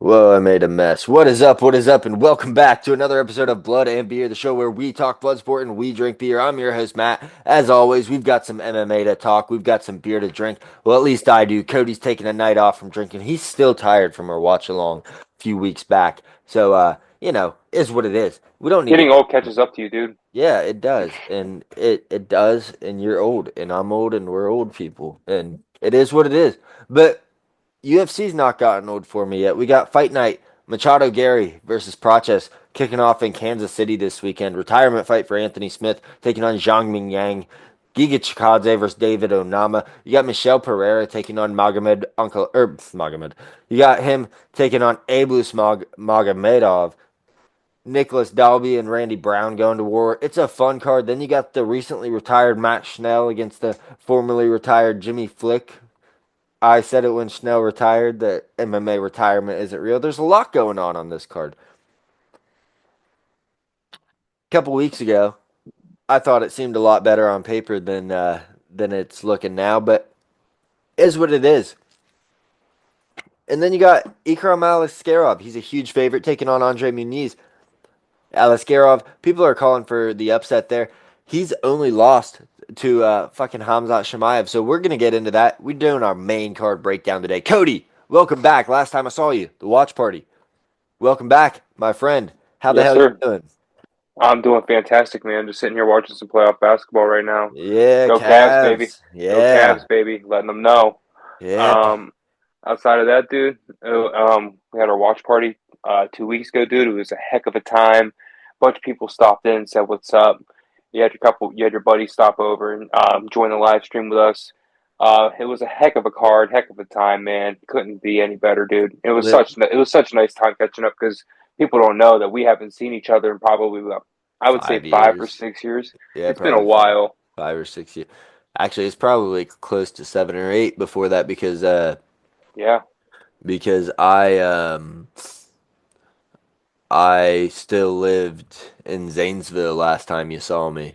Whoa, I made a mess. What is up? What is up? And welcome back to another episode of Blood and Beer, the show where we talk blood sport and we drink beer. I'm your host, Matt. As always, we've got some MMA to talk. We've got some beer to drink. Well, at least I do. Cody's taking a night off from drinking. He's still tired from our watch along a few weeks back. So, is what it is. We don't need to. Getting old catches up to you, dude. Yeah, it does. And it does. And you're old. And I'm old. And we're old people. And it is what it is. But UFC's not gotten old for me yet. We got Fight Night, Machado Garry versus Prates kicking off in Kansas City this weekend. Retirement fight for Anthony Smith taking on Zhang Ming Yang. Giga Chikadze versus David Onama. You got Michelle Pereira taking on Magomed. You got him taking on Abus Magomedov. Nicholas Dalby and Randy Brown going to war. It's a fun card. Then you got the recently retired Matt Schnell against the formerly retired Jimmy Flick. I said it when Schnell retired that MMA retirement isn't real. There's a lot going on this card. A couple weeks ago, I thought it seemed a lot better on paper than it's looking now, but it is what it is. And then you got Ikram Aliskerov. He's a huge favorite taking on Andre Muniz. Aliskerov, people are calling for the upset there. He's only lost to fucking Hamzat Shemaev, so we're gonna get into that. We're doing our main card breakdown today. Cody, welcome back. Last time I saw you, the watch party. Welcome back, my friend. How the Yes, hell you sir. doing? I'm doing fantastic, man. Just sitting here watching some playoff basketball right now. Yeah, Go Cavs, baby. Cavs. Go Yeah, Cavs, baby. Letting them know. yeah. Um, Outside of that, dude, we had our watch party 2 weeks ago, dude. It was a heck of a time. A bunch of people stopped in, said what's up. You had your buddy stop over and join the live stream with us. It was a heck of a card, heck of a time, man. Couldn't be any better, dude. Lit It was such a nice time catching up because people don't know that we haven't seen each other in probably I would say 5 years. 5 or 6 years. Yeah, It's been a probably while. 5 or 6 years. Actually, it's probably close to 7 or 8 before that Yeah. because I still lived in Zanesville last time you saw me,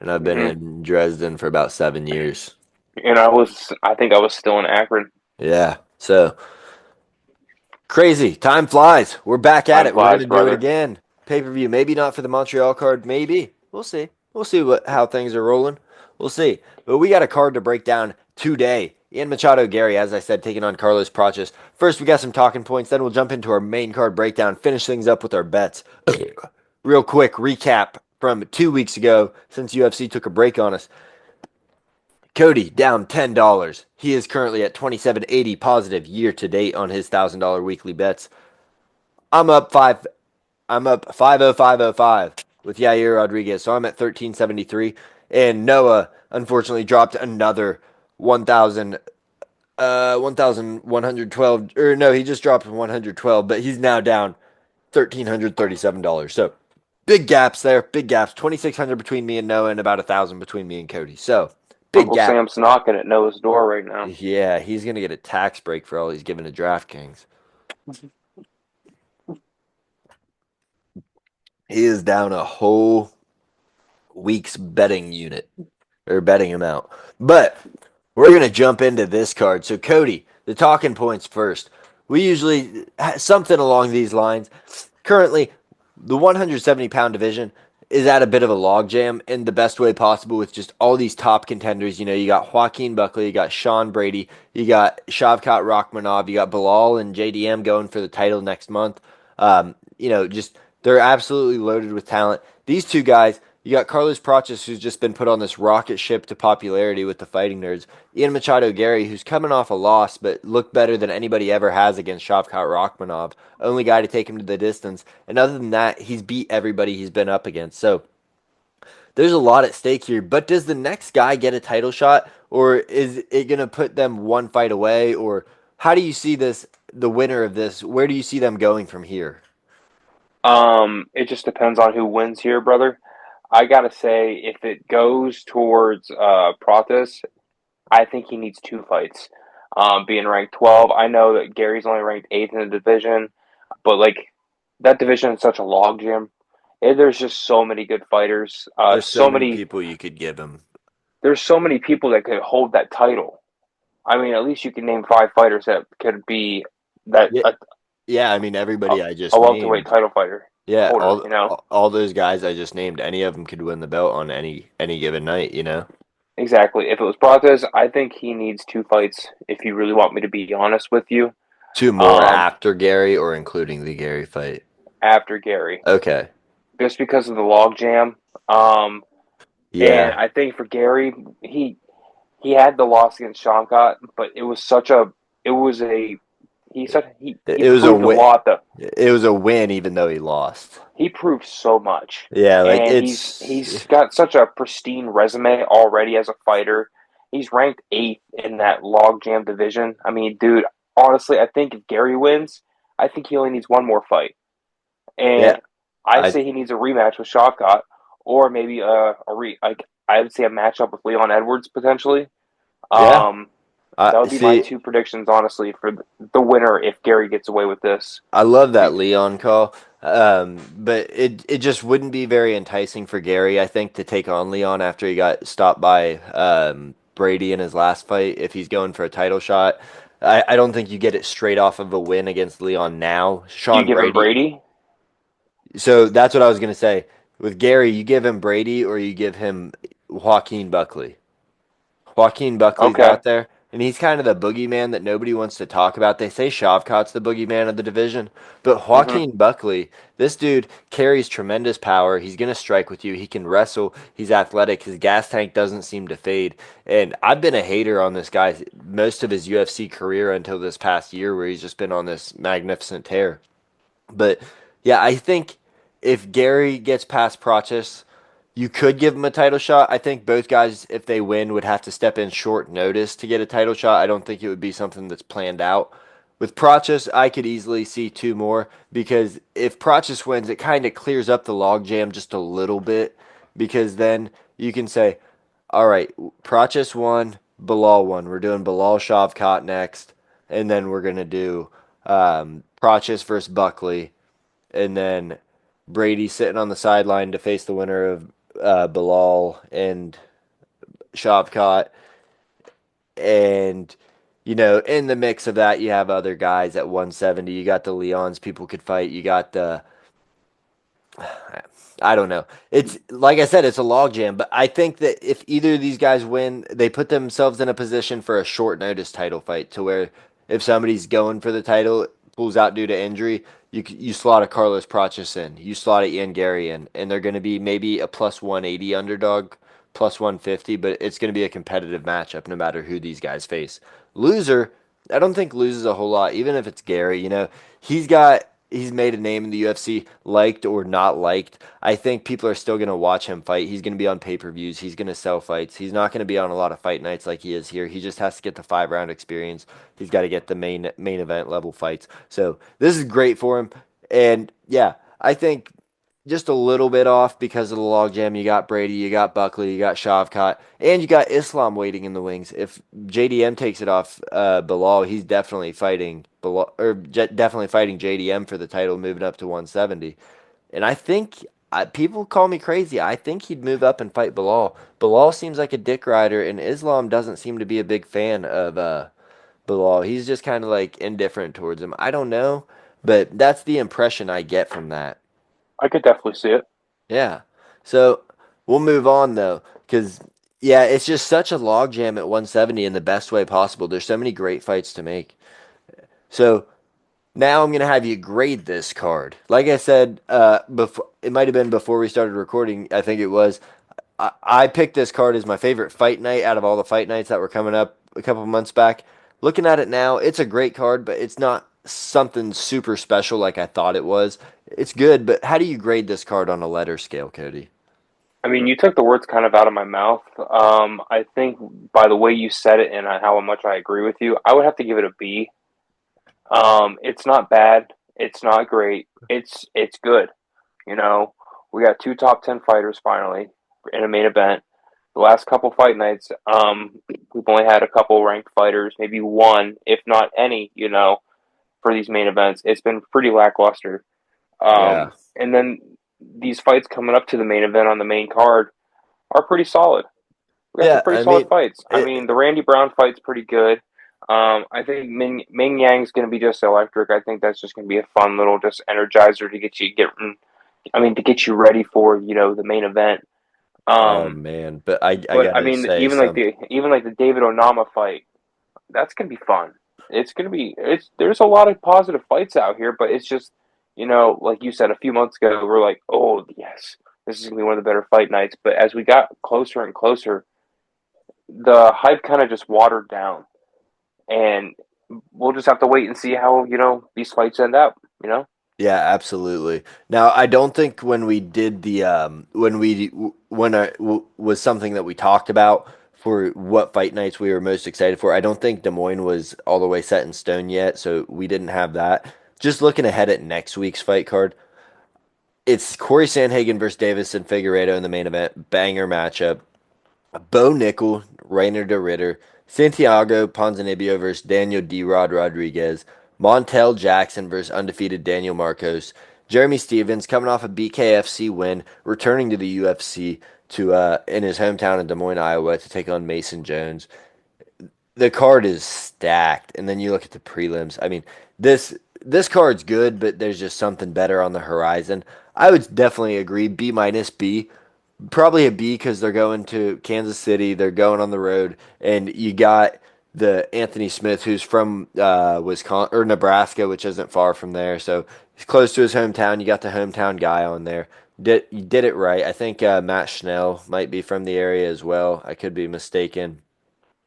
and I've been hmm in Dresden for about 7 years. And I think I was still in Akron. Yeah, so crazy. Time flies. We're back at Time it. We're flies, gonna do it brother. again. Pay per view. Maybe not for the Montreal card. Maybe we'll see. We'll see how things are rolling. We'll see. But we got a card to break down today. Ian Machado Garry, as I said, taking on Carlos Prates. First, we got some talking points. Then we'll jump into our main card breakdown. Finish things up with our bets. Real quick recap from 2 weeks ago, since UFC took a break on us. Cody down $10. He is currently at 2780 positive year to date on his $1,000 weekly bets. I'm up five. I'm up 50505 with Yair Rodriguez, so I'm at 1373. And Noah unfortunately dropped another 1,112. Or no, he just dropped 112, but he's now down $1,337. So big gaps there, big gaps. 2,600 between me and Noah, and about 1,000 between me and Cody. So big Uncle gap. Sam's knocking at Noah's door right now. Yeah, he's gonna get a tax break for all he's given to DraftKings. He is down a whole week's betting unit or betting amount. But we're going to jump into this card. So, Cody, the talking points first. We usually something along these lines. Currently, the 170-pound division is at a bit of a logjam in the best way possible with just all these top contenders. You know, you got Joaquin Buckley, you got Sean Brady, you got Shavkat Rakhmonov, you got Bilal and JDM going for the title next month. Just they're absolutely loaded with talent. These two guys, you got Carlos Prates, who's just been put on this rocket ship to popularity with the fighting nerds. Ian Machado Garry, who's coming off a loss, but looked better than anybody ever has against Shavkat Rakhmonov. Only guy to take him to the distance. And other than that, he's beat everybody he's been up against. So there's a lot at stake here. But does the next guy get a title shot? Or is it going to put them one fight away? Or how do you see this, the winner of this? Where do you see them going from here? It just depends on who wins here, brother. I gotta say, if it goes towards Prates, I think he needs two fights. Being ranked 12, I know that Gary's only ranked eighth in the division, but like that division is such a logjam. There's just so many good fighters. There's so many people you could give him. There's so many people that could hold that title. I mean, at least you can name five fighters that could be that Yeah, Yeah, I mean A, everybody I a just welterweight named. title fighter Yeah, holder. You know, all those guys I just named, any of them could win the belt on any given night, you know? exactly. If it was Prates, I think he needs two fights. If you really want me to be honest with you, Two more um, after Gary or including the Gary fight. after Gary, Okay. just because of the logjam. Um, and Yeah. I think for Gary, he had the loss against Shamkat, but it was such a it was a he It was a proved a win. lot though. It was a win even though he lost. He proved so much. Yeah, like And it's he's got such a pristine resume already as a fighter. He's ranked eighth in that logjam division. I mean, dude, honestly, I think if Gary wins, I think he only needs one more fight. yeah, And I I say he needs a rematch with Shavkat, or maybe like I would say a matchup with Leon Edwards potentially. yeah. Um, I that would be my see. two predictions, honestly, for the winner if Gary gets away with this. I love that Leon call, but it just wouldn't be very enticing for Gary, I think, to take on Leon after he got stopped by Brady in his last fight. If he's going for a title shot, I don't think you get it straight off of a win against Leon now. Do you Sean give him Brady. Brady? So that's what I was gonna say. With Gary, you give him Brady or you give him Joaquin Buckley. Joaquin Buckley's Okay. out there, and he's kind of the boogeyman that nobody wants to talk about. They say Shavkat's the boogeyman of the division, but Mm-hmm. Joaquin Buckley, this dude carries tremendous power. He's going to strike with you. He can wrestle. He's athletic. His gas tank doesn't seem to fade. And I've been a hater on this guy most of his UFC career until this past year, where he's just been on this magnificent tear. But yeah, I think if Gary gets past Pratis, you could give him a title shot. I think both guys, if they win, would have to step in short notice to get a title shot. I don't think it would be something that's planned out. With Pratis, I could easily see two more because if Pratis wins, it kind of clears up the logjam just a little bit because then you can say, all right, Pratis won, Bilal won. We're doing Bilal Shavkat next, and then we're going to do Pratis versus Buckley, and then Brady sitting on the sideline to face the winner of Bilal and Shavkat. And, in the mix of that, you have other guys at 170. You got the Leons people could fight. You got the I don't know. It's like I said, it's a logjam, but I think that if either of these guys win, they put themselves in a position for a short notice title fight to where if somebody's going for the title, pulls out due to injury, you slot a Carlos Prates in, you slot a Ian Gary in, and they're going to be maybe a plus 180 underdog, plus 150, but it's going to be a competitive matchup no matter who these guys face. Loser, I don't think loses a whole lot, even if it's Gary. He's made a name in the UFC, liked or not liked. I think people are still going to watch him fight. He's going to be on pay-per-views. He's going to sell fights. He's not going to be on a lot of fight nights like he is here. He just has to get the 5 round experience. He's got to get the main event level fights. So this is great for him. And yeah, I think just a little bit off because of the logjam. You got Brady, you got Buckley, you got Shavkat, and you got Islam waiting in the wings. If JDM takes it off Bilal, he's definitely fighting Bilal, or definitely fighting JDM for the title, moving up to 170. And I think people call me crazy. I think he'd move up and fight Bilal. Bilal seems like a dick rider, and Islam doesn't seem to be a big fan of Bilal. He's just kind of like indifferent towards him. I don't know, but that's the impression I get from that. I could definitely see it. Yeah. So we'll move on though, because yeah, it's just such a logjam at 170 in the best way possible. There's so many great fights to make. So now I'm gonna have you grade this card. Like I said, before it might have been before we started recording. I think it was. I picked this card as my favorite fight night out of all the fight nights that were coming up a couple of months back. Looking at it now, it's a great card, but it's not something super special like I thought it was. It's good, but how do you grade this card on a letter scale, Cody? I mean, you took the words kind of out of my mouth. I think by the way you said it and how much I agree with you, I would have to give it a B. It's not bad. It's not great. It's good. You know, we got two top 10 fighters finally in a main event. The last couple fight nights, we've only had a couple ranked fighters, maybe one, if not any. For these main events, it's been pretty lackluster. Yeah. And then these fights coming up to the main event on the main card are pretty solid. We got some Yeah, pretty I solid mean, fights. I mean, it, the Randy Brown fight's pretty good. I think Ming Yang's going to be just electric. I think that's just going to be a fun little just energizer to to get you ready for the main event. Oh Um, man, but I but I gotta mean, say some. even like the David Onama fight, that's going to be fun. It's there's a lot of positive fights out here, but it's just like you said a few months ago, we're like, oh yes, this is going to be one of the better fight nights. But as we got closer and closer, the hype kind of just watered down, and we'll just have to wait and see how these fights end up. You know. Yeah, absolutely. Now, I don't think when we did the when was something that we talked about for what fight nights we were most excited for. I don't think Des Moines was all the way set in stone yet, so we didn't have that. Just looking ahead at next week's fight card, it's Corey Sandhagen versus Davison Figueiredo in the main event, banger matchup. Bo Nickel, Rainer de Ritter, Santiago Ponzinibbio versus Daniel D. Rod Rodriguez, Montel Jackson versus undefeated Daniel Marcos, Jeremy Stevens coming off a BKFC win, returning to the UFC to in his hometown in Des Moines, Iowa, to take on Mason Jones. The card is stacked, and then you look at the prelims. I mean, this card's good, but there's just something better on the horizon. I would definitely agree. B minus B. Probably a B because they're going to Kansas City. They're going on the road, and you got the Anthony Smith, who's from Wisconsin or Nebraska, which isn't far from there. So he's close to his hometown. You got the hometown guy on there. You did it right. I think Matt Schnell might be from the area as well. I could be mistaken.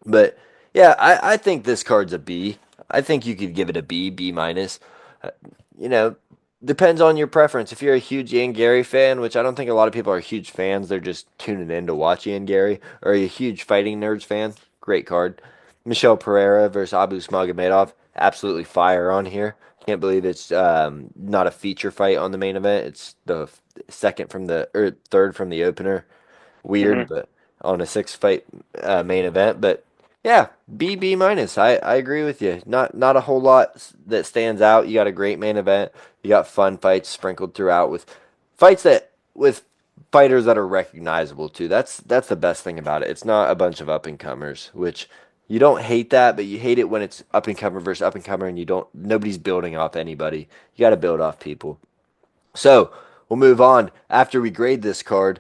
But yeah, I think this card's a B. I think you could give it a B, B minus. Uh, you know, depends on your preference. If you're a huge Ian Gary fan, which I don't think a lot of people are huge fans, they're just tuning in to watch Ian Gary, or a huge Fighting Nerds fan, great card. Michelle Pereira versus Abu Smagomedov, absolutely fire on here. Can't believe it's not a feature fight on the main event. It's the second from the or third from the opener. Weird, Hmm. but on a six fight main event. But yeah, B B minus. I agree with you. Not a whole lot that stands out. You got a great main event. You got fun fights sprinkled throughout with fights that with fighters that are recognizable too. That's the best thing about it. It's not a bunch of up and comers, which you don't hate that, but you hate it when it's up and comer versus up and comer, and you don't nobody's building off anybody. You got to build off people. So we'll move on. After we grade this card,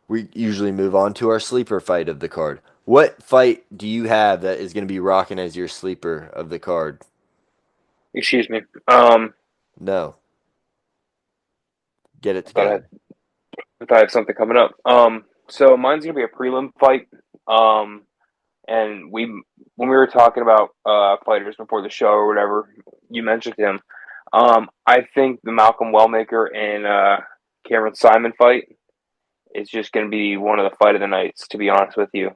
we usually move on to our sleeper fight of the card. What fight do you have that is going to be rocking as your sleeper of the card? Excuse me. No, get it I thought I together. had, I thought I had something coming up. So mine's gonna be a prelim fight. Um, and when we were talking about fighters before the show or whatever, you mentioned him. I think the Malcolm Wellmaker and Cameron Simon fight is just going to be one of the fight of the nights. To be honest with you,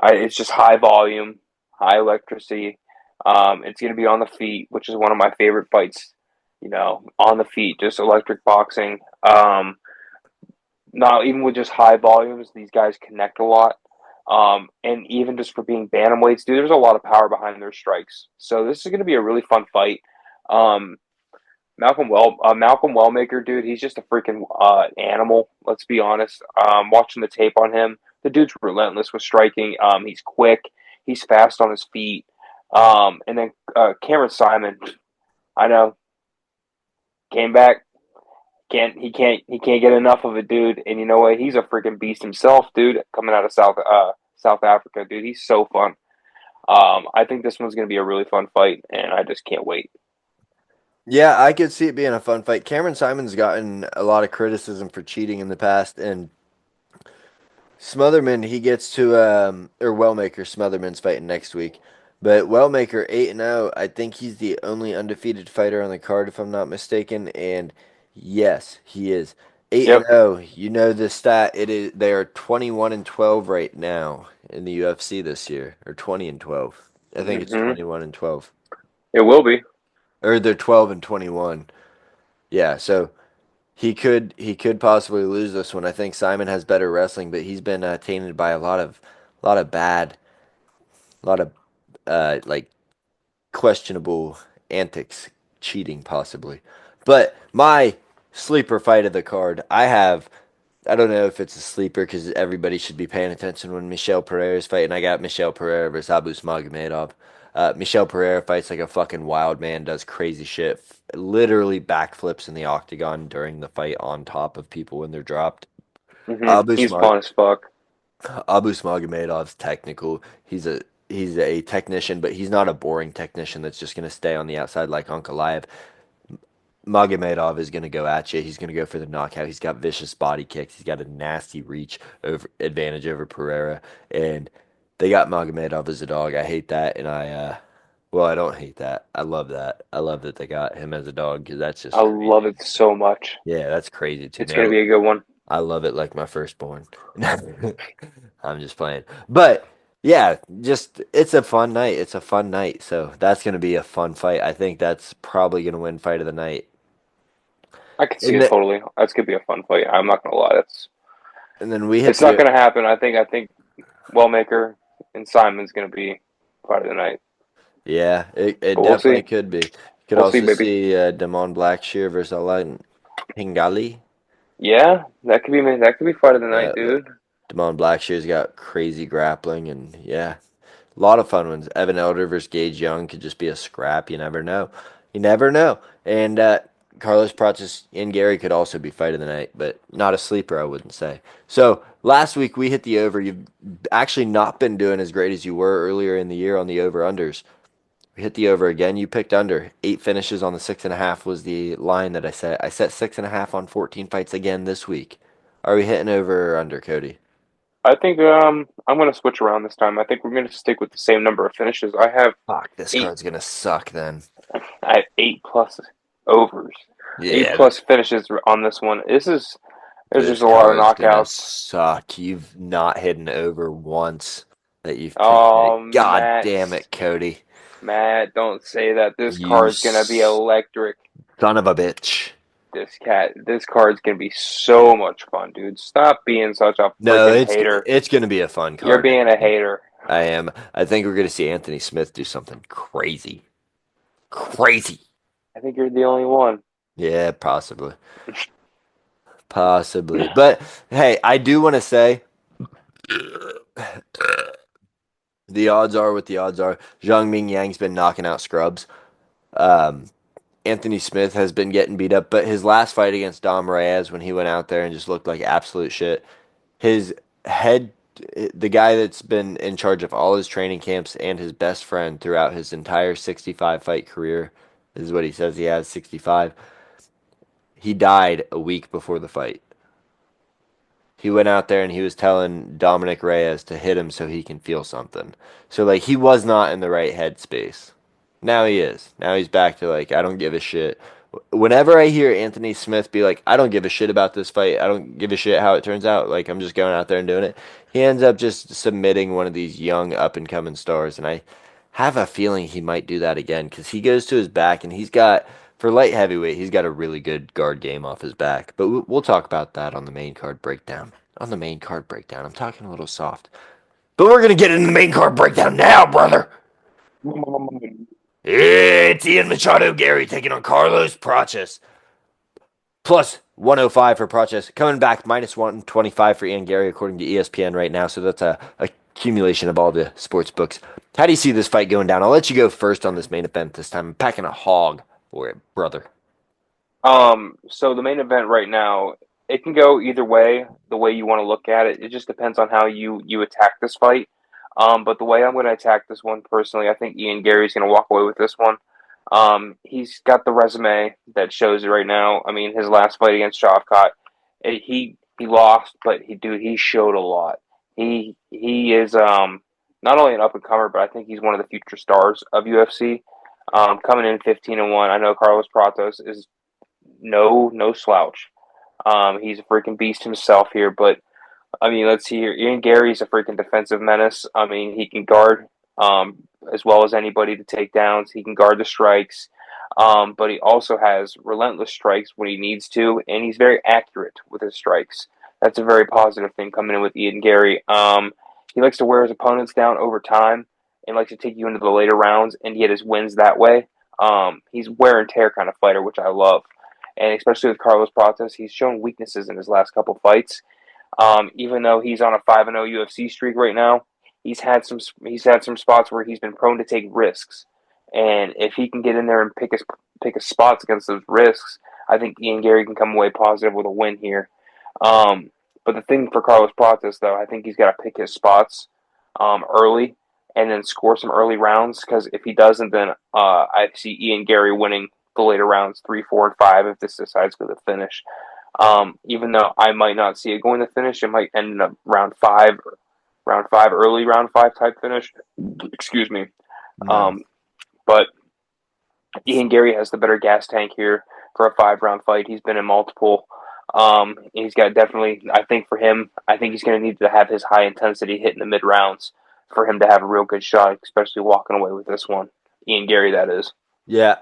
it's just high volume, high electricity. It's going to be on the feet, which is one of my favorite fights. On the feet, just electric boxing. Not even with just high volumes, these guys connect a lot. And even just for being bantamweights, dude, there's a lot of power behind their strikes. So this is going to be a really fun fight. Um, Malcolm Wellmaker, dude, he's just a freaking animal. Let's be honest. Watching the tape on him, the dude's relentless with striking. He's quick, he's fast on his feet. And then Cameron Simon, I know, came back. He can't get enough of it, dude. And you know what? He's a freaking beast himself, dude. Coming out of South Africa, dude. He's so fun. I think this one's gonna be a really fun fight, and I just can't wait. Yeah, I could see it being a fun fight. Cameron Simon's gotten a lot of criticism for cheating in the past, and Smotherman, he gets to or Wellmaker, Smotherman's fighting next week. But Wellmaker 8-0, I think he's the only undefeated fighter on the card if I'm not mistaken, and yes, he is. 8 and Yep. 0. You know the stat, it is they are 21 and 12 right now in the UFC this year, or 20 and 12. I think it's Hmm. 21 and 12. It will be. Or they're 12 and 21. Yeah, so he could possibly lose this one. I think Simon has better wrestling, but he's been tainted by a lot of like questionable antics, cheating possibly. But my sleeper fight of the card, I don't know if it's a sleeper because everybody should be paying attention when Michelle Pereira is fighting. I got Michelle Pereira versus Abu Smagomedov. Michel Pereira fights like a fucking wild man, does crazy shit, literally backflips in the octagon during the fight on top of people when they're dropped. Abu He's Smag fun as fuck. Abu Smagomedov's technical. He's a technician, but he's not a boring technician that's just gonna stay on the outside like Ankalaev. Magomedov is going to go at you. He's going to go for the knockout. He's got vicious body kicks. He's got a nasty reach over advantage over Pereira, and they got Magomedov as a dog. I hate that, and well, I don't hate that. I love that. I love that they got him as a dog because that's just I love crazy. it so much. Yeah, that's crazy too. It's gonna Now be a good one. I love it like my firstborn. I'm just playing, but yeah, just it's a fun night. It's a fun night. So that's going to be a fun fight. I think that's probably going to win fight of the night. I can see And it then, totally. That's gonna be a fun fight. I'm not gonna lie. and then we hit It's not the gonna happen. I think Wellmaker and Simon's gonna be part of the night. Yeah, it But we'll definitely see. could be. You could We'll see, also baby. see Damon Blackshear versus Alain Pingali. Yeah, that could be part of the night, Uh, dude. Damon Blackshear's got crazy grappling, and yeah, a lot of fun ones. Evan Elder versus Gage Young could just be a scrap. You never know. You never know. And Carlos Prates and Gary could also be fight of the night, but not a sleeper, I wouldn't say. So last week we hit the over. You've actually not been doing as great as you were earlier in the year on the over unders. We hit the over again. You picked under. 8 finishes on the 6.5 was the line that I set. I set 6.5 on 14 fights again this week. Are we hitting over or under, Cody? I think I'm gonna switch around this time. I think we're gonna stick with the same number of finishes. Fuck, this Eight. card's gonna suck then. I have 8+ overs, eight Yeah, plus finishes on this one. There's just this a lot of card's gonna knockouts. suck. You've not hidden over once that you've Oh, picked. God damn it, Cody. Matt, don't say that. This You card's gonna be electric. son of a bitch. This card's gonna be so much fun, dude. Stop being such a No, freaking it's hater. it's gonna be a fun You're card. being a hater. I am. I think we're gonna see Anthony Smith do something crazy. Crazy. I think you're the only one. Yeah, possibly. Possibly. But hey, I do want to say the odds are what the odds are. Zhang Ming Yang's been knocking out scrubs. Um, Anthony Smith has been getting beat up, but his last fight against Dom Reyes, when he went out there and just looked like absolute shit, his head, the guy that's been in charge of all his training camps and his best friend throughout his entire 65 fight career, this is what he says he has 65. He died a week before the fight. He went out there and he was telling Dominic Reyes to hit him so he can feel something. So like he was not in the right headspace. Now he is. Now he's back to like I don't give a shit. Whenever I hear Anthony Smith be like, I don't give a shit about this fight. I don't give a shit how it turns out. Like I'm just going out there and doing it. He ends up just submitting one of these young up and coming stars, and I have a feeling he might do that again because he goes to his back and he's got for light heavyweight, he's got a really good guard game off his back. But we'll talk about that on the main card breakdown. On the main card breakdown, I'm talking a little soft. But we're going to get into the main card breakdown now, brother. It's Ian Machado Garry taking on Carlos Prates. Plus 105 for Prates. Coming back minus 125 for Ian Garry, according to ESPN right now. So that's a accumulation of all the sports books. How do you see this fight going down? I'll let you go first on this main event this time. I'm packing a hog for it, brother. So the main event right now, it can go either way, the way you want to look at it. It just depends on how you attack this fight. But the way I'm going to attack this one personally, I think Ian Gary's going to walk away with this one. He's got the resume that shows it right now. I mean, his last fight against Shavkat, he lost, but he showed a lot. He is not only an up and comer, but I think he's one of the future stars of UFC. Coming in 15-1, I know Carlos Pratos is no slouch. He's a freaking beast himself here, but I mean, let's see here. Ian Gary's a freaking defensive menace. I mean, he can guard as well as anybody to take downs. He can guard the strikes, but he also has relentless strikes when he needs to, and he's very accurate with his strikes. That's a very positive thing coming in with Ian Gary. He likes to wear his opponents down over time and likes to take you into the later rounds and get his wins that way. He's wear and tear kind of fighter, which I love. And especially with Carlos Prates, he's shown weaknesses in his last couple fights. Even though he's on a 5-0 UFC streak right now, he's had some spots where he's been prone to take risks, and if he can get in there and pick his spots against those risks, I think Ian Garry can come away positive with a win here. Um, but the thing for Carlos Prates, though, I think he's got to pick his spots early and then score some early rounds. Because if he doesn't, then I see Ian Garry winning the later rounds 3, 4, and 5 if this decides to go to the finish. Even though I might not see it going to finish, it might end up round five, early round five type finish. Excuse me. No. Um, but Ian Garry has the better gas tank here for a 5 round fight. He's been in multiple. He's got definitely. I think for him, I think he's going to need to have his high intensity hit in the mid rounds for him to have a real good shot, especially walking away with this one. Ian Garry, that is. Yeah,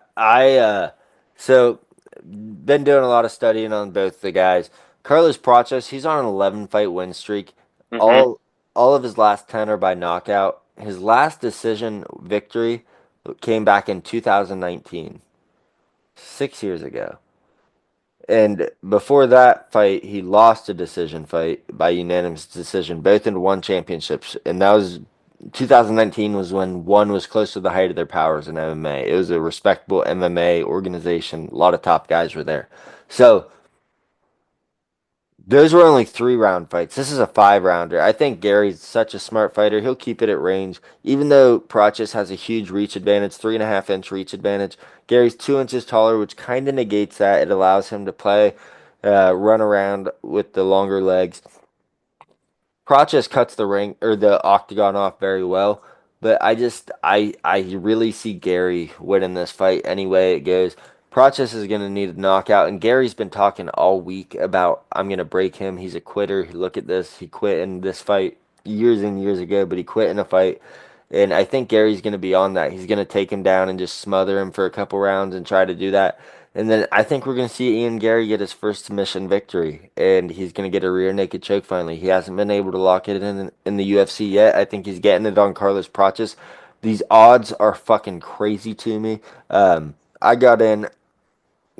so been doing a lot of studying on both the guys. Carlos Prates, he's on an 11 fight win streak. Mm-hmm. All of his last 10 are by knockout. His last decision victory came back in 2019, 6 years ago. And before that fight, he lost a decision fight by unanimous decision, both in one championships. And that was 2019 was when one was close to the height of their powers in MMA. It was a respectable MMA organization. A lot of top guys were there. So those were only 3 round fights. This is a 5 rounder. I think Gary's such a smart fighter. He'll keep it at range. Even though Praches has a huge reach advantage, 3.5 inch reach advantage, Gary's 2 inches taller, which kind of negates that. It allows him to play, run around with the longer legs. Praches cuts the ring or the octagon off very well, but I really see Gary winning this fight any way it goes. Praches is gonna need a knockout, and Gary's been talking all week about I'm gonna break him. He's a quitter. Look at this. He quit in this fight years and years ago, but he quit in a fight. And I think Gary's gonna be on that. He's gonna take him down and just smother him for a couple rounds and try to do that. And then I think we're going to see Ian Garry get his first submission victory, and he's going to get a rear naked choke finally. He hasn't been able to lock it in the UFC yet. I think he's getting it on Carlos Prates. These odds are fucking crazy to me. I got in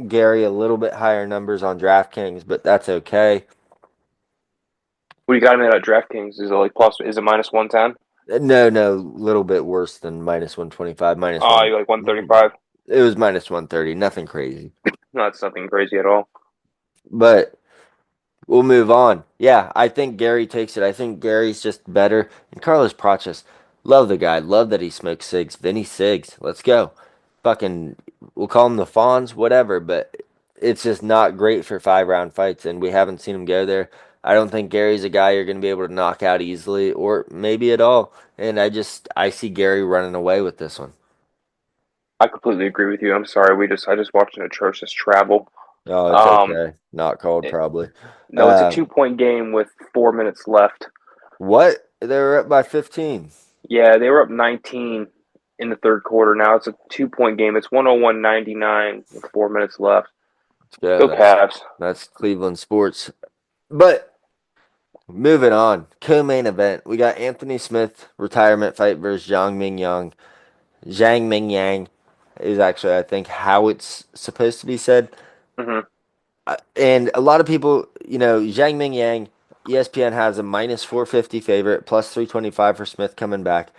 Gary a little bit higher numbers on DraftKings, but that's okay. What do you got him at DraftKings? Is it like plus? Is it minus 110? No, no, little bit worse than minus 125, minus Oh, one. you like 135? It was minus 130, nothing crazy. No, it's nothing crazy at all. But we'll move on. Yeah, I think Gary takes it. I think Gary's just better. And Carlos Prates, love the guy. Love that he smokes cigs. Vinny Cigs. Let's go. Fucking, we'll call him the Fawns, whatever, but it's just not great for 5 round fights, and we haven't seen him go there. I don't think Gary's a guy you're going to be able to knock out easily, or maybe at all. And I see Gary running away with this one. I completely agree with you. I'm sorry. I just watched an atrocious travel. Oh, it's Um, okay. Not called, it, probably. no, it's a Um, 2 point game with 4 minutes left. what? They were up by 15. Yeah, they were up 19 in the third quarter. Now it's a 2 point game. It's 101-99 with 4 minutes left. Let's go. Go Cavs. That's Cleveland sports. But moving on, co-main event, we got Anthony Smith retirement fight versus Zhang Ming Yang. Zhang Ming Yang is actually, I think, how it's supposed to be said. Hmm. And a lot of people, Zhang Ming Yang, ESPN has a minus 450 favorite, plus 325 for Smith coming back.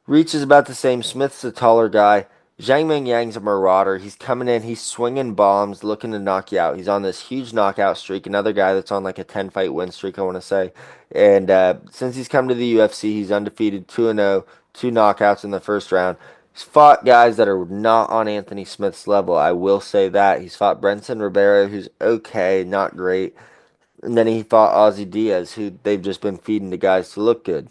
Reach is about the same. Smith's the taller guy. Zhang Ming Yang's a marauder. He's coming in, he's swinging bombs, looking to knock you out. He's on this huge knockout streak. Another guy that's on like a 10 fight win streak, I want to say. And since he's come to the UFC, he's undefeated 2-0, 2 knockouts in the first round. He's fought guys that are not on Anthony Smith's level. I will say that. He's fought Brenson Ribeiro, who's okay, not great. And then he fought Ozzy Diaz, who they've just been feeding the guys to look good.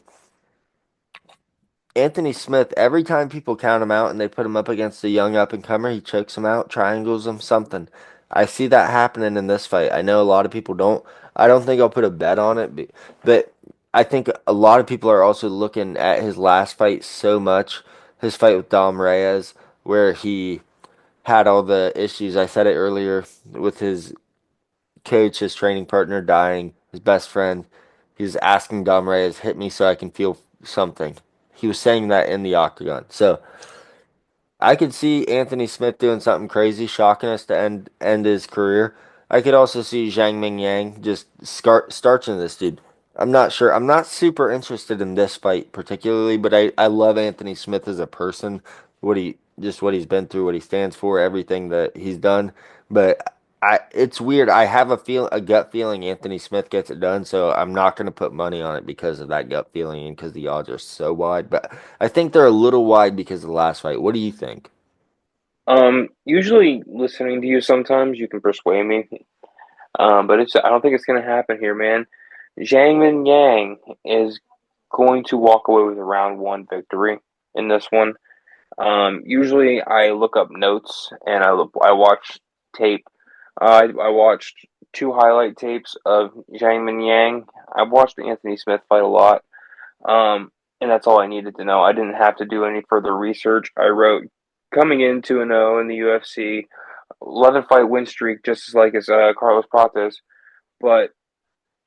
Anthony Smith, every time people count him out and they put him up against a young up and comer, he chokes him out, triangles him, something. I see that happening in this fight. I know a lot of people don't. I don't think I'll put a bet on it, but I think a lot of people are also looking at his last fight so much, his fight with Dom Reyes, where he had all the issues. I said it earlier with his coach, his training partner dying, his best friend. He was asking Dom Reyes, hit me so I can feel something. He was saying that in the octagon. So I could see Anthony Smith doing something crazy, shocking us to end his career. I could also see Zhang Ming Yang just starching this dude. I'm not sure. I'm not super interested in this fight particularly, but I love Anthony Smith as a person, what he's been through, what he stands for, everything that he's done. But it's weird. I have a gut feeling Anthony Smith gets it done, so I'm not going to put money on it because of that gut feeling and because the odds are so wide. But I think they're a little wide because of the last fight. What do you think? Usually listening to you sometimes you can persuade me. But I don't think it's gonna happen here, man. Zhang Min Yang is going to walk away with a round one victory in this one. Usually I look up notes and I watch tape. I watched two highlight tapes of Zhang Min Yang. I've watched the Anthony Smith fight a lot. And that's all I needed to know. I didn't have to do any further research. I wrote coming into an 0 in the UFC, 11 fight win streak, just as like as Carlos Prates. But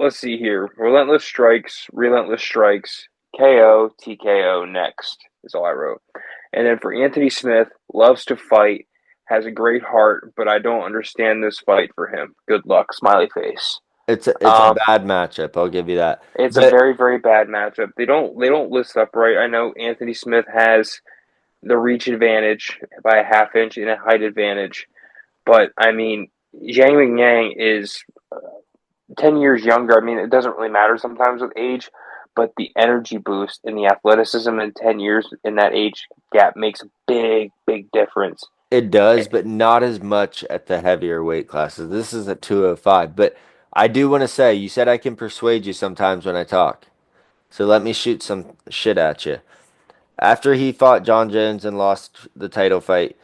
let's see here. Relentless strikes, KO, TKO next is all I wrote. And then for Anthony Smith, loves to fight, has a great heart, but I don't understand this fight for him. Good luck, smiley face. It's a Um, bad matchup. I'll give you that. it's a But very very bad matchup. They don't list up right. I know Anthony Smith has the reach advantage by a half inch and a height advantage, but I mean Zhang Mingyang is 10 years younger. I mean it doesn't really matter sometimes with age, but the energy boost and the athleticism in 10 years in that age gap makes a big difference. it does, but not as much at the heavier weight classes. This is at 205. But I do want to say, you said I can persuade you sometimes when I talk. So let me shoot some shit at you. After he fought John Jones and lost the title fight,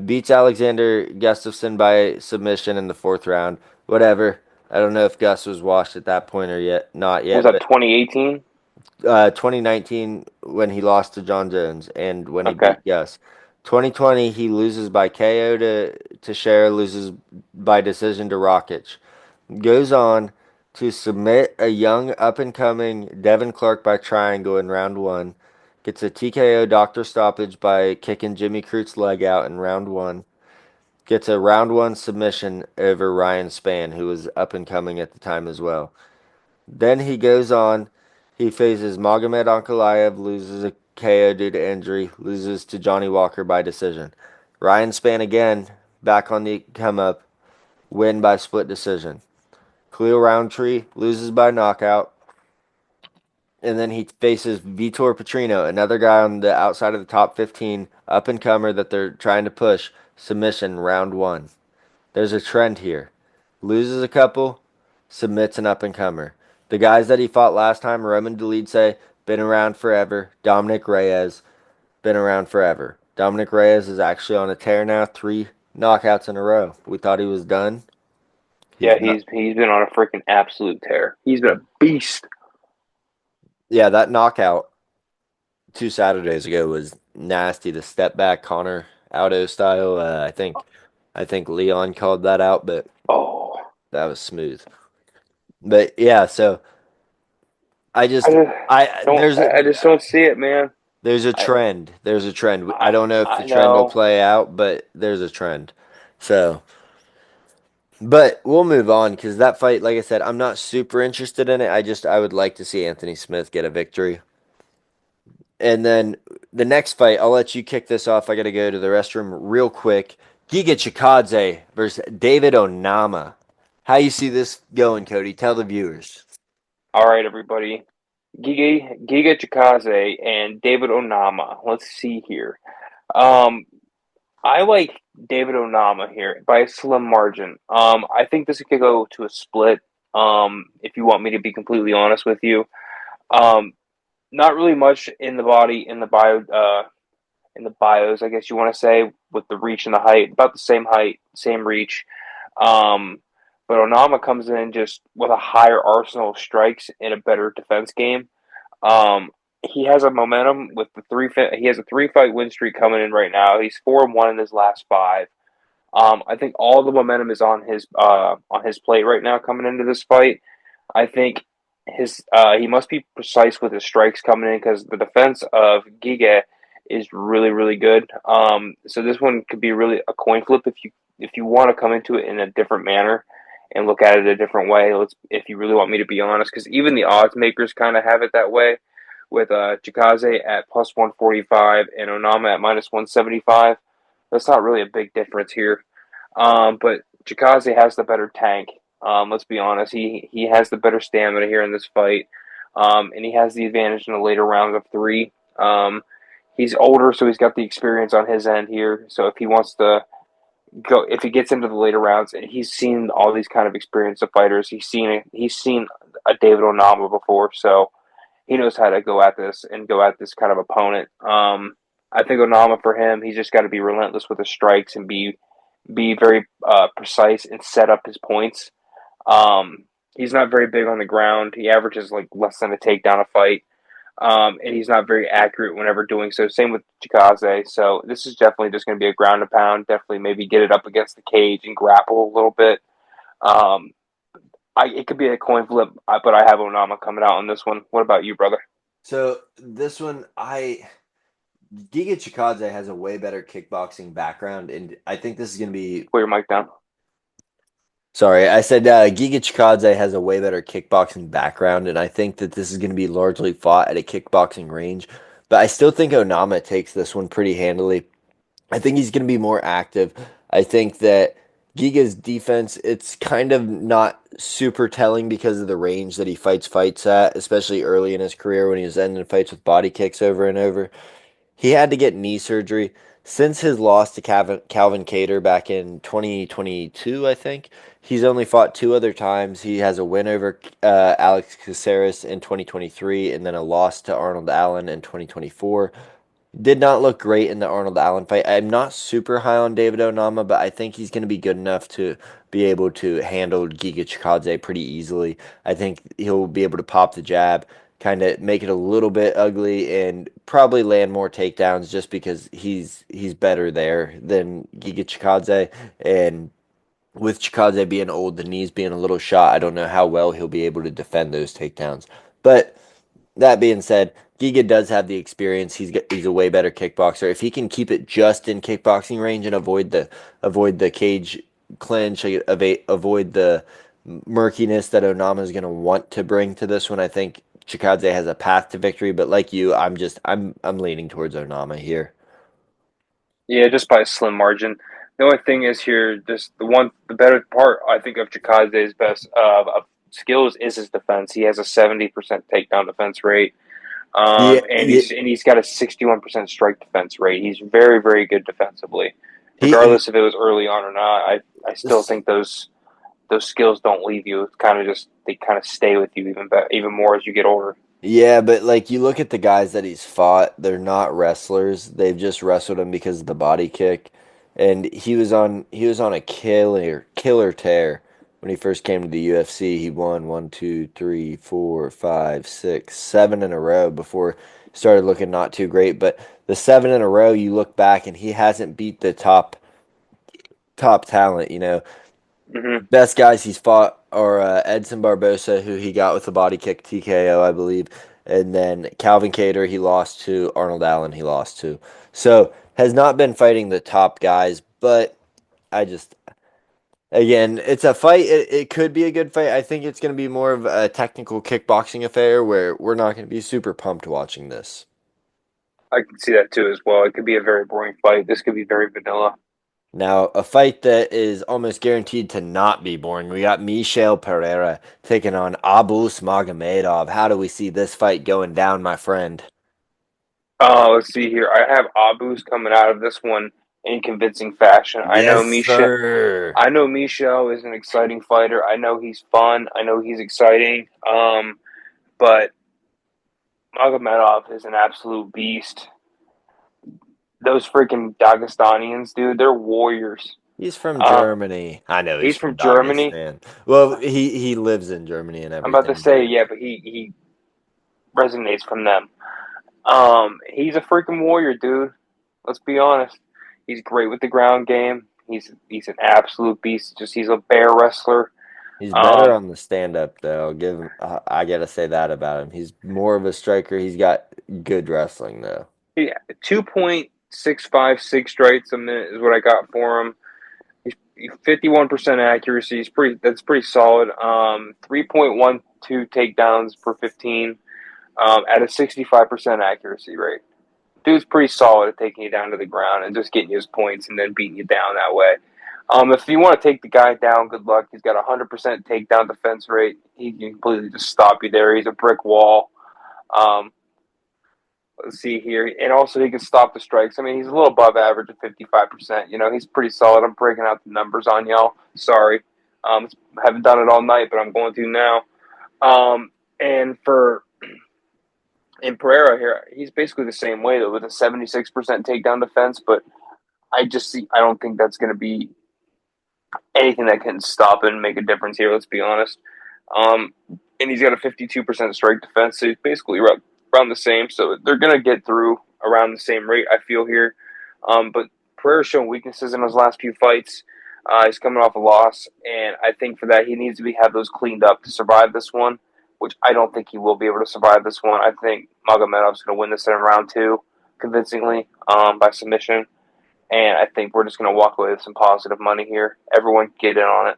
beats Alexander Gustafsson by submission in the fourth round. Whatever. I don't know if Gus was washed at that point or yet, not Was yet, that but 2018? 2019 when he lost to John Jones and when he Okay. beat Gus. 2020 he loses by KO to Cher, loses by decision to Rakic. Goes on to submit a young up and coming Devin Clark by triangle in round one. Gets a TKO doctor stoppage by kicking Jimmy Crute's leg out in round one. Gets a round one submission over Ryan Spann, who was up and coming at the time as well. Then he goes on. He faces Magomed Ankalaev, loses a KO due to injury, loses to Johnny Walker by decision. Ryan Spann again, back on the come up, win by split decision. Khalil Roundtree loses by knockout. And then he faces Vitor Petrino, another guy on the outside of the top 15, up and comer that they're trying to push. Submission round one. There's a trend here. Loses a couple, submits an up and comer. The guys that he fought last time, Roman Dolidze, been around forever. Dominic Reyes, been around forever. Dominic Reyes is actually on a tear now, 3 knockouts in a row. We thought he was done. Yeah, He's not. he's been on a freaking absolute tear. He's been a beast. Yeah, that knockout 2 Saturdays ago was nasty. The step back Connor Aldo style. I think Leon called that out, but Oh, that was smooth. But yeah, so I I just just I don't. there's a I just don't see it, man. there's a I trend. There's a trend. I I, don't know if the I trend will know. play out, but there's a trend. So, but we'll move on because that fight, like I said, I'm not super interested in it. I would like to see Anthony Smith get a victory. And then the next fight, I'll let you kick this off. I got to go to the restroom real quick. Giga Chikadze versus David Onama. How you see this going, Cody? Tell the viewers. All right, everybody. Giga Chikaze and David Onama. Let's see here. Um, I like David Onama here by a slim margin. I think this could go to a split. If you want me to be completely honest with you. Um, Not really much in the body in the bios, I guess you want to say, with the reach and the height, same reach. Um, but Onama comes in just with a higher arsenal of strikes and a better defense game. Um, he has a momentum with the three. He has a 3 fight win streak coming in right now. He's 4-1 in his last 5. I think all the momentum is on his plate right now coming into this fight. I think his he must be precise with his strikes coming in because the defense of Giga is really good. So this one could be really a coin flip if you want to come into it in a different manner and look at it a different way. If you really want me to be honest, because even the odds makers kind of have it that way, with Chikaze at plus 145 and Onama at minus 175. That's not really a big difference here. But Chikaze has the better tank. Let's be honest. He has the better stamina here in this fight. And he has the advantage in the later rounds of three. He's older, so he's got the experience on his end here. So if he wants to go, if he gets into the later rounds, and he's seen all these kind of experience of fighters, he's seen a David Onama before, so he knows how to go at this and go at this kind of opponent. I think Onama, for him, he's just got to be relentless with his strikes and be very precise and set up his points. He's not very big on the ground. He averages like less than a takedown a fight. And he's not very accurate whenever doing so. Same with Chikaze. So this is definitely just going to be a ground and pound. Definitely maybe get it up against the cage and grapple a little bit. Um, it could be a coin flip, but I have Onama coming out on this one. What about you, brother? So this one, Giga Chikadze has a way better kickboxing background, and I think this is going to be. Put your mic down. Sorry, I said Giga Chikadze has a way better kickboxing background, and I think that this is going to be largely fought at a kickboxing range. But I still think Onama takes this one pretty handily. I think he's going to be more active. I think that Giga's defense, it's kind of not super telling because of the range that he fights at, especially early in his career when he was ending fights with body kicks over and over. He had to get knee surgery. Since his loss to Calvin Cater back in 2022, I think, he's only fought two other times. He has a win over Alex Caceres in 2023 and then a loss to Arnold Allen in 2024. Did not look great in the Arnold Allen fight. I'm not super high on David Onama, but I think he's going to be good enough to be able to handle Giga Chikadze pretty easily. I think he'll be able to pop the jab, kind of make it a little bit ugly, and probably land more takedowns just because he's better there than Giga Chikadze. And with Chikadze being old, the knees being a little shot, I don't know how well he'll be able to defend those takedowns. But that being said, Giga does have the experience. He's a way better kickboxer. If he can keep it just in kickboxing range and avoid the cage clinch, avoid the murkiness that Onama is going to want to bring to this one, I think Chikadze has a path to victory. But like you, I'm leaning towards Onama here. Yeah, just by a slim margin. The only thing is here, just the better part I think of Chikaze's best of skills is his defense. He has a 70% takedown defense rate. Yeah, And yeah, he's got a 61% strike defense rate. He's very, very good defensively, he. regardless if it was early on or not. I still think those skills don't leave you. It's kind of just they kind of stay with you even more as you get older. Yeah, but like you look at the guys that he's fought, they're not wrestlers. They've just wrestled him because of the body kick. And he was on a killer tear when he first came to the UFC. He won one, two, three, four, five, six, seven in a row before it started looking not too great. But the seven in a row, you look back and he hasn't beat the top talent, Hmm. best guys he's fought are Edson Barbosa, who he got with a body kick TKO, I believe, and then Calvin Cater he lost to, Arnold Allen he lost to. So has not been fighting the top guys, but I just again it's a fight. It could be a good fight. I think it's going to be more of a technical kickboxing affair where we're not going to be super pumped watching this. I can see that too as well. It could be a very boring fight. This could be very vanilla. Now, a fight that is almost guaranteed to not be boring. We got Michel Pereira taking on Abus Magomedov. How do we see this fight going down, my friend? Let's see here. I have Abus coming out of this one in convincing fashion. Yes, sir. I know Michel is an exciting fighter. I know he's fun. I know he's exciting. But Magomedov is an absolute beast. Those freaking Dagestanians, dude, they're warriors. He's from Uh, Germany. I know he's he's from from Germany. Dagestan. Well, he lives in Germany and I'm about to everything, say, but yeah, but he resonates from them. He's a freaking warrior, dude. Let's be honest. He's great with the ground game. He's an absolute beast. Just he's a bear wrestler. he's better Um, on the stand up though. I'll give him I gotta say that about him. He's more of a striker. He's got good wrestling though. 2.656 strikes a minute is what I got for him. 51% accuracy is that's pretty solid. 3.12 takedowns per 15 at a 65% accuracy rate. Dude's pretty solid at taking you down to the ground and just getting his points and then beating you down that way. If you want to take the guy down, good luck. He's got a 100% takedown defense rate. He can completely just stop you there. He's a brick wall. Um, let's see here. And also, he can stop the strikes. I mean, he's a little above average at 55%. You know, he's pretty solid. I'm breaking out the numbers on y'all. Sorry. I haven't done it all night, but I'm going to now. And for in Pereira here, he's basically the same way, though, with a 76% takedown defense. But I don't think that's going to be anything that can stop and make a difference here. Let's be honest. Um, and he's got a 52% strike defense, so he's basically around the same. So they're going to get through around the same rate, I feel here. But Pereira's shown weaknesses in his last few fights. He's coming off a loss, and I think for that he needs to have those cleaned up to survive this one, which I don't think he will be able to survive this one. I think Magomedov's going to win this in round two convincingly by submission. And I think we're just going to walk away with some positive money here. Everyone get in on it.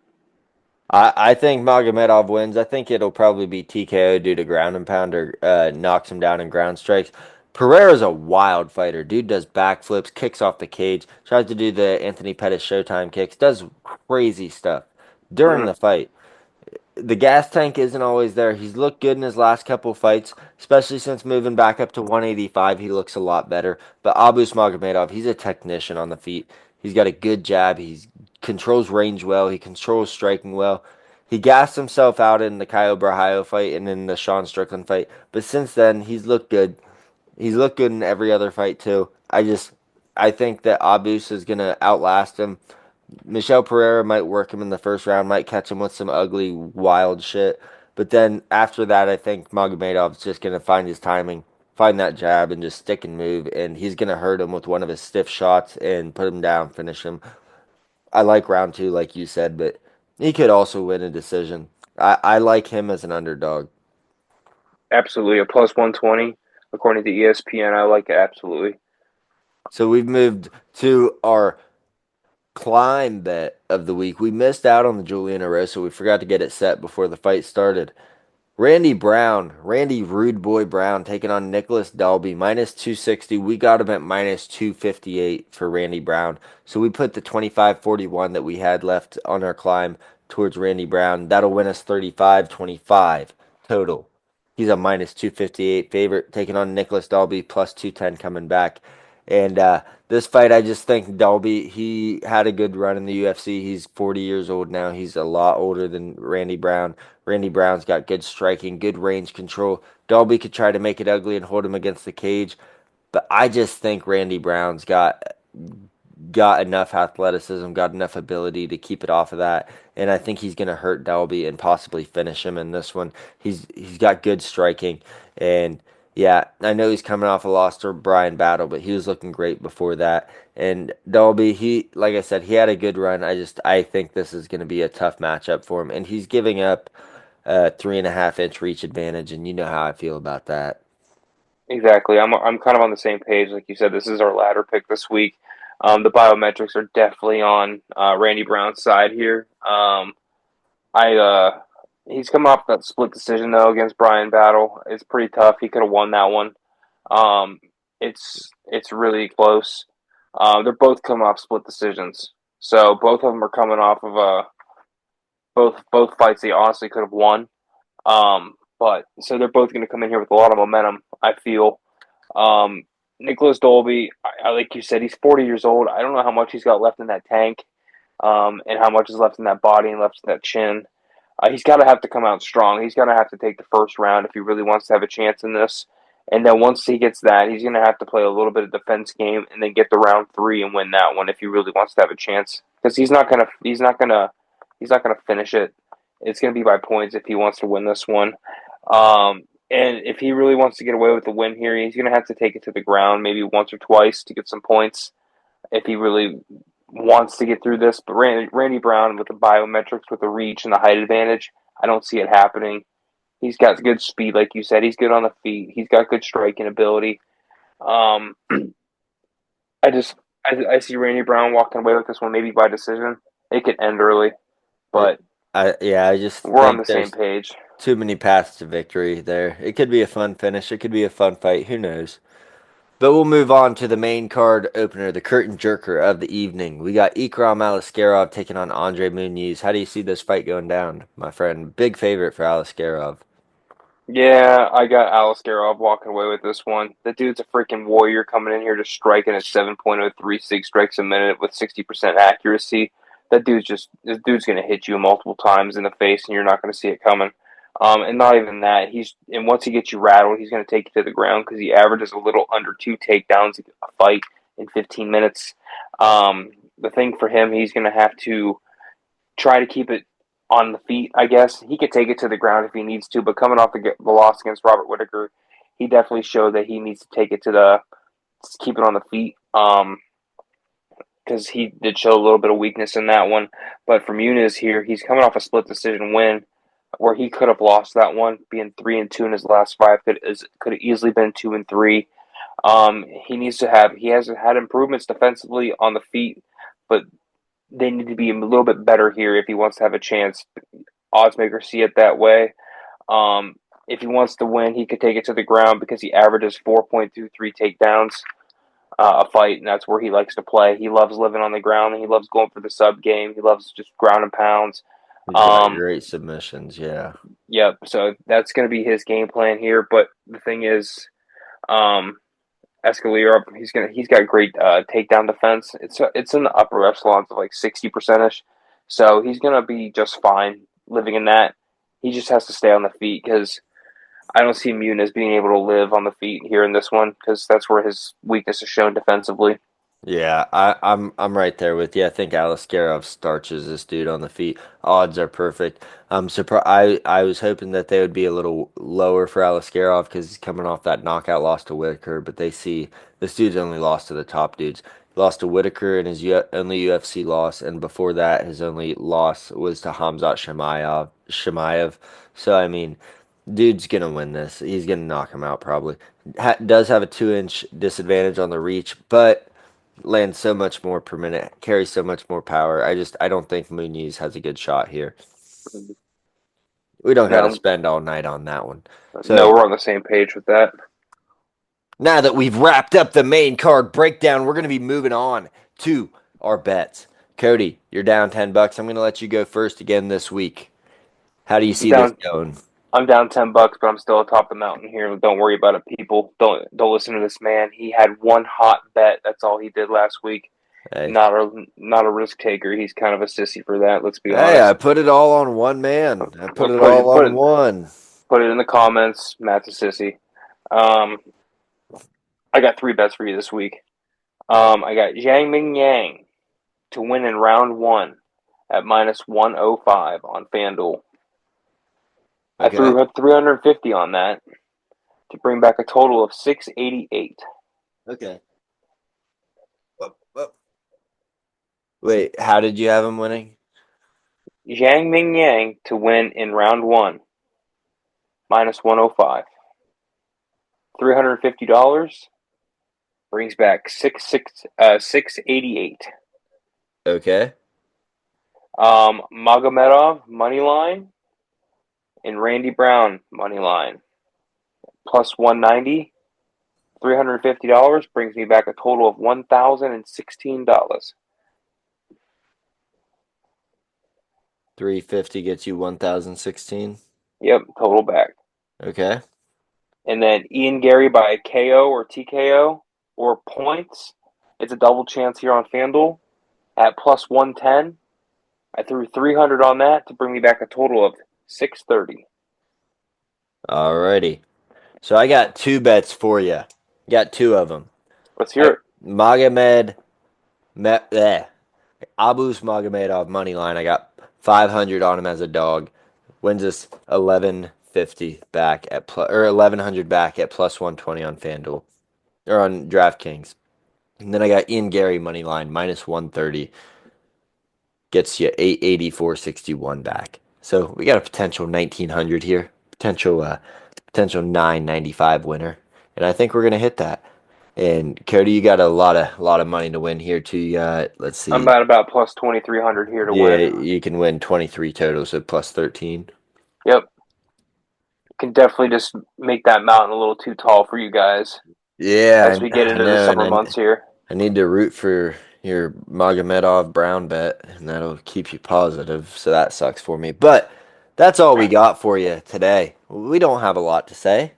I think Magomedov wins. I think it'll probably be TKO due to ground and pound or knocks him down in ground strikes. Pereira's a wild fighter. Dude does backflips, kicks off the cage, tries to do the Anthony Pettis Showtime kicks, does crazy stuff during Mm-hmm. the fight. The gas tank isn't always there. He's looked good in his last couple fights, especially since moving back up to 185. He looks a lot better. But Abus Magomedov, he's a technician on the feet. He's got a good jab. He controls range well. He controls striking well. He gassed himself out in the Caio Borralho fight and in the Sean Strickland fight. But since then, he's looked good. He's looked good in every other fight too. I think that Abus is gonna outlast him. Michel Pereira might work him in the first round, might catch him with some ugly, wild shit. But then after that, I think Magomedov's just going to find his timing, find that jab, and just stick and move. And he's going to hurt him with one of his stiff shots and put him down, finish him. I like round two, like you said, but he could also win a decision. I like him as an underdog. Absolutely. A plus 120, according to ESPN. I like it. Absolutely. So we've moved to our climb bet of the week. We missed out on the Julian Erosa. We forgot to get it set before the fight started. Randy Rude Boy Brown taking on Nicholas Dalby, minus 260. We got him at minus 258 for Randy Brown. So we put the 25-41 that we had left on our climb towards Randy Brown. That'll win us 35-25 total. He's a minus 258 favorite, taking on Nicholas Dalby, plus 210 coming back. And this fight, I just think Dalby, he had a good run in the UFC. He's 40 years old now. He's a lot older than Randy Brown. Randy Brown's got good striking, good range control. Dalby could try to make it ugly and hold him against the cage, but I just think Randy Brown's got enough athleticism, got enough ability to keep it off of that, and I think he's going to hurt Dalby and possibly finish him in this one. He's got good striking, and yeah, I know he's coming off a loss to Brian Battle, but he was looking great before that. And Dalby, he like I said, he had a good run. I think this is going to be a tough matchup for him, and he's giving up 3.5 inch reach advantage, and you know how I feel about that. Exactly. I'm kind of on the same page. Like you said, this is our ladder pick this week. The biometrics are definitely on Randy Brown's side here. I He's come off that split decision though against Brian Battle. It's pretty tough. He could have won that one. Um, it's really close. They're both coming off split decisions, so both of them are coming off of both fights they honestly could have won. But so they're both going to come in here with a lot of momentum. I feel. Um, Nicholas Dolby, like you said, he's 40 years old. I don't know how much he's got left in that tank, and how much is left in that body and left in that chin. He's got to have to come out strong. He's going to have to take the first round if he really wants to have a chance in this. And then once he gets that, he's going to have to play a little bit of defense game and then get to round three and win that one if he really wants to have a chance. Because he's not gonna finish it. It's going to be by points if he wants to win this one. And if he really wants to get away with the win here, he's going to have to take it to the ground maybe once or twice to get some points if he really wants to get through this. But Randy Brown with the biometrics, with the reach and the height advantage, I don't see it happening. He's got good speed, like you said. He's good on the feet. He's got good striking ability. Um, I just I see Randy Brown walking away with this one maybe by decision. It could end early, It, but I just we're on think the same there's page. too many paths to victory there. It could be a fun finish. It could be a fun fight. Who knows? But we'll move on to the main card opener, the curtain jerker of the evening. We got Ikram Alaskarov taking on Andre Muniz. How do you see this fight going down, my friend? Big favorite for Alaskarov. Yeah, I got Alice Garov walking away with this one. The dude's a freaking warrior coming in here to striking at 7.036 strikes a minute with 60% accuracy. This dude's gonna hit you multiple times in the face and you're not gonna see it coming. And not even that, and once he gets you rattled, he's gonna take you to the ground because he averages a little under 2 takedowns a fight in 15 minutes. The thing for him, he's gonna have to try to keep it on the feet. I guess he could take it to the ground if he needs to, but coming off the loss against Robert Whitaker, he definitely showed that he needs to take it keep it on the feet. Because he did show a little bit of weakness in that one. But for Muniz here, he's coming off a split decision win where he could have lost that one, being 3-2 in his last five. Could have easily been 2-3. He has had improvements defensively on the feet, but they need to be a little bit better here if he wants to have a chance. Odds makers see it that way. If he wants to win, he could take it to the ground because he averages 4.23 takedowns a fight, and that's where he likes to play. He loves living on the ground, and he loves going for the sub game. He loves just ground and pounds. He's got Um, great submissions, yeah. yep. So that's going to be his game plan here. But the thing is, um, Escalier, he's got great takedown defense. It's in the upper echelons of like 60% ish. So he's gonna be just fine living in that. He just has to stay on the feet because I don't see Muniz being able to live on the feet here in this one because that's where his weakness is shown defensively. Yeah, I'm right there with you. I think Alaskarov starches this dude on the feet. Odds are perfect. I'm surprised. I was hoping that they would be a little lower for Alaskarov because he's coming off that knockout loss to Whitaker. But they see this dude's only lost to the top dudes. He lost to Whitaker in his only UFC loss, and before that, his only loss was to Hamzat Shemaev. So I mean, dude's gonna win this. He's gonna knock him out probably. Does have a 2-inch disadvantage on the reach, but lands so much more per minute, carries so much more power. I don't think Muniz has a good shot here. We don't got to No, spend all night on that one. no, So we're on the same page with that. now that we've wrapped up the main card breakdown, we're going to be moving on to our bets. Cody, you're down $10. I'm going to let you go first again this week. How do you I'm see this down. going? I'm down $10, but I'm still atop the mountain here. Don't worry about it, people. Don't listen to this man. He had one hot bet. That's all he did last week. Hey, Not a risk taker. He's kind of a sissy for that. Let's be hey, I honest. put it all on one man. I put Well, it all on one. put it in the comments. Matt's a sissy. Um, I got three bets for you this week. I got Zhang Ming Yang to win in round one at -105 on FanDuel. I Okay. threw 350 on that to bring back a total of 688. Okay. Wait, how did you have him winning? Zhang Ming Yang to win in round one, -105. $350 brings back 688. Okay. Magomedov money line and Randy Brown money line plus 190. $350 brings me back a total of $1,016. 350 gets you 1016. Yep, total back. Okay. And then Ian Garry by KO or TKO or points. It's a double chance here on FanDuel at plus 110. I threw 300 on that to bring me back a total of 630. Alrighty. So I got two bets for you. Got two of them. Let's hear I it. Magomed Abus Magomedov money line. I got 500 on him as a dog. Wins us 1150 back at or 1100 back at plus 120 on FanDuel or on DraftKings. And then I got Ian Garry money line minus 130 gets you 884.61 back. So we got a potential 1900 here. Potential 995 winner. And I think we're going to hit that. And Cody, you got a lot of money to win here too. You got, let's I'm see, at about plus 2,300 here to yeah, win. you can win 23 total, so plus 13. Yep. Can definitely just make that mountain a little too tall for you guys as Yeah, we get I into the know, and summer months here. I need to root for your Magomedov Brown bet, and that'll keep you positive. So that sucks for me. But that's all we got for you today. We don't have a lot to say.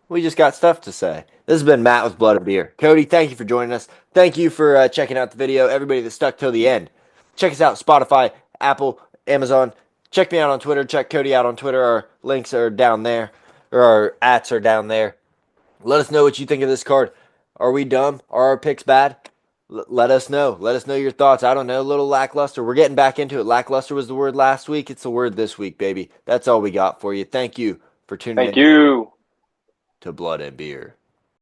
We just got stuff to say. This has been Matt with Blood and Beer. Cody, thank you for joining us. Thank you for checking out the video. Everybody that stuck till the end. Check us out Spotify, Apple, Amazon. Check me out on Twitter. Check Cody out on Twitter. Our links are down there, or our ats are down there. Let us know what you think of this card. Are we dumb? Are our picks bad? Let us know. Let us know your thoughts. I don't know. A little lackluster. We're getting back into it. Lackluster was the word last week. It's the word this week, baby. That's all we got for you. Thank you for tuning Thank in you. to Blood and Beer.